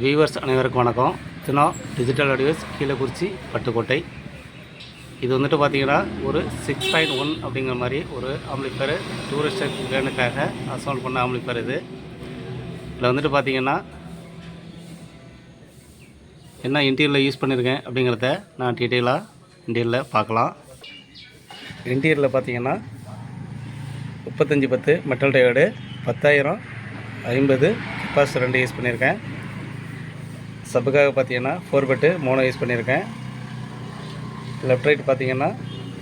Viewers அனைவருக்கும் வணக்கம். தினா digital audios Keezhakurichi Pattukkottai. இது வந்துட்டு பார்த்தீங்கன்னா ஒரு 6.1 அப்படிங்கிற மாதிரி ஒரு ஆம்பிளிஃபயர் டூரிஸ்ட் வேனுக்காக அசம்பிள் பண்ண ஆம்பிளிஃபயர். இதில் வந்துட்டு பார்த்தீங்கன்னா என்ன இன்டீரியரில் யூஸ் பண்ணியிருக்கேன் அப்படிங்கிறத நான் டீட்டெயிலாக இன்டீரியரில் பார்க்கலாம். இன்டீரியரில் பார்த்தீங்கன்னா 3510 மெட்டல் டயோடு 10050 கெப்பாசிட்டர் 2 யூஸ் பண்ணியிருக்கேன். சப்புக்காக பார்த்தீங்கன்னா 4 பட்டு 3 யூஸ் பண்ணியிருக்கேன். லெஃப்ட் ரைட் பார்த்தீங்கன்னா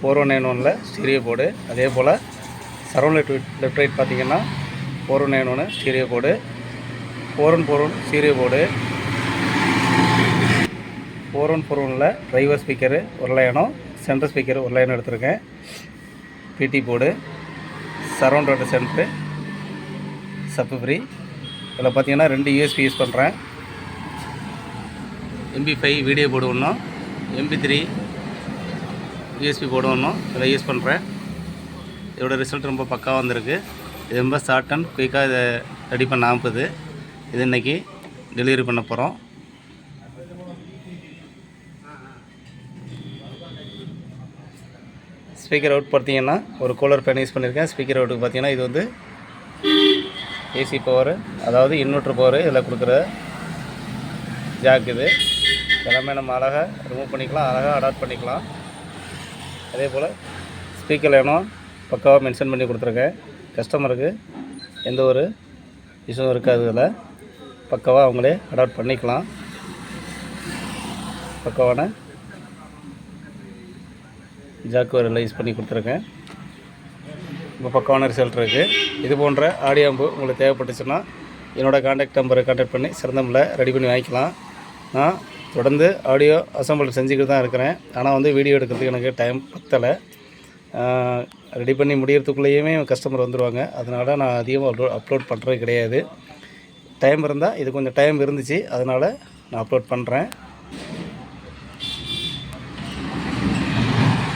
4191 ஸ்டீரியோ போர்டு. அதே போல் சரௌண்ட் லெஃப்ட் ரைட் பார்த்தீங்கன்னா 4191 stereo board, 4141 stereo board, 4141 driver speaker ஒரு லைனும் சென்டர் ஸ்பீக்கர் ஒரு லைனும் எடுத்திருக்கேன். பிடி போர்டு, சரௌண்டோட சென்ட்ரு, சப்பு ஃப்ரீ. இதில் பார்த்தீங்கன்னா 2 யூஎஸ்பி யூஸ் பண்ணுறேன். MP5 வீடியோ போர்டு ஒன்றும், MP3 யூஎஸ்பி போர்டு ஒன்றும் இதில் யூஸ் பண்ணுறேன். இதோட ரிசல்ட் ரொம்ப பக்காவாக வந்திருக்கு. இது ரொம்ப ஷார்ட் அண்ட் குயிக்காக இதை ரெடி பண்ண ஆம்புது. இது இன்றைக்கி டெலிவரி பண்ண போகிறோம். ஸ்பீக்கர் அவுட் பார்த்தீங்கன்னா ஒரு கூலர் ஃபேன் யூஸ் பண்ணியிருக்கேன். ஸ்பீக்கர் அவுட்டுக்கு பார்த்தீங்கன்னா இது வந்து ஏசி பவர், அதாவது இன்வெர்ட்டர் பவர் இதில் கொடுக்குற ஜாக். இது எல்லாமே நம்ம அழகாக ரிமூவ் பண்ணிக்கலாம், அழகாக அடாப்ட் பண்ணிக்கலாம். அதே போல் ஸ்பீக்கர் லைனும் பக்காவாக மென்ஷன் பண்ணி கொடுத்துருக்கேன். கஸ்டமருக்கு எந்த ஒரு இஷ்யூவும் இருக்காது. இதில் பக்காவாக அவங்களே அடாப்ட் பண்ணிக்கலாம். பக்காவான ஜாக் வரில் யூஸ் பண்ணி கொடுத்துருக்கேன். இப்போ பக்காவான ரிசல்ட் இருக்குது. இது போன்ற ஆடியோ ஆம்பு உங்களுக்கு தேவைப்பட்டுச்சுன்னா என்னோடய கான்டாக்ட் நம்பரை கான்டாக்ட் பண்ணி சிறந்த முறையில் ரெடி பண்ணி வாங்கிக்கலாம். நான் தொடர்ந்து ஆடியோ அசம்பிள் செஞ்சுக்கிட்டு தான் இருக்கிறேன். ஆனால் வந்து வீடியோ எடுக்கிறதுக்கு எனக்கு டைம் பத்தலை. ரெடி பண்ணி முடிகிறதுக்குள்ளேயுமே கஸ்டமர் வந்துடுவாங்க. அதனால் நான் அதிகமாக அப்லோட் பண்ணுறது கிடையாது. டைம் இருந்தால் இது கொஞ்சம் டைம் இருந்துச்சு, அதனால் நான் அப்லோட் பண்ணுறேன்.